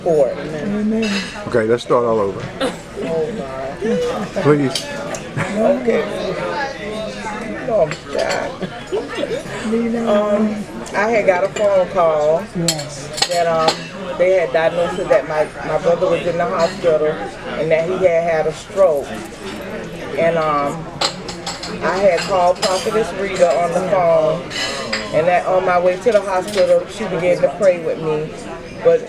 Report. Okay, let's start all over. Oh God. Please. Okay. Oh God. I had got a phone call that they had diagnosed that my brother was in the hospital and that he had a stroke. And I had called Prophetess Rita on the phone, and that on my way to the hospital, she began to pray with me. But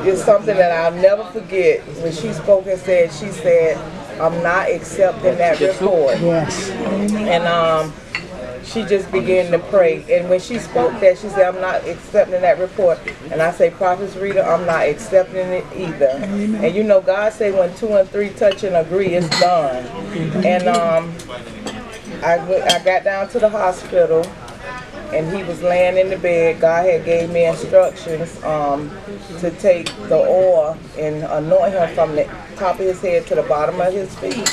it's something that I'll never forget. When she spoke and she said, I'm not accepting that report. Yes. And she just began to pray. And when she spoke that, she said, I'm not accepting that report. And I say, Prophetess Rita, I'm not accepting it either. And you know, God say when 2 and 3 touch and agree, it's done. And I got down to the hospital, and he was laying in the bed. God had gave me instructions to take the oil and anoint him from the top of his head to the bottom of his feet.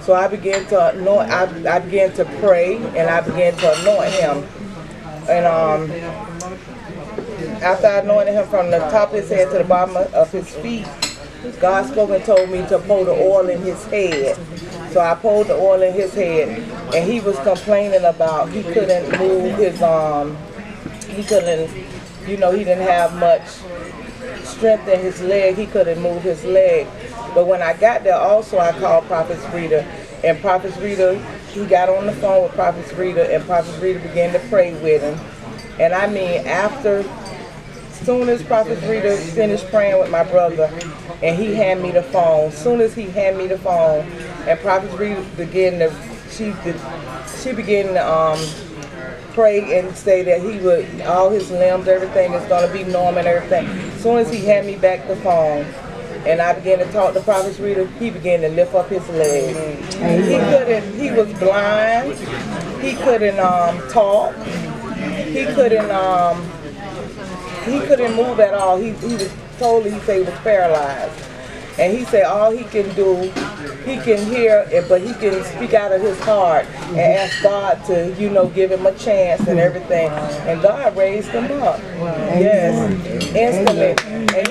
So I began to anoint. I began to pray, and I began to anoint him. And after I anointed him from the top of his head to the bottom of his feet, God spoke and told me to pour the oil in his head. So I poured the oil in his head, and he was complaining about he couldn't move his he couldn't, he didn't have much strength in his leg. He couldn't move his leg. But when I got there, also I called Prophetess Rita, and Prophetess Rita, he got on the phone with Prophetess Rita, and Prophetess Rita began to pray with him. And I mean, as soon as Prophetess Rita finished praying with my brother, and he handed me the phone, soon as he handed me the phone, and Prophetess Rita began to pray and say that he would, all his limbs, everything is going to be normal and everything. As soon as he handed me back the phone, and I began to talk to Prophetess Rita, he began to lift up his leg. He was blind. He couldn't talk. He couldn't move at all. He was totally, he said he was paralyzed. And he said all he can do, he can hear it, but he can speak out of his heart and ask God to, give him a chance and everything. And God raised him up. Yes, instantly. And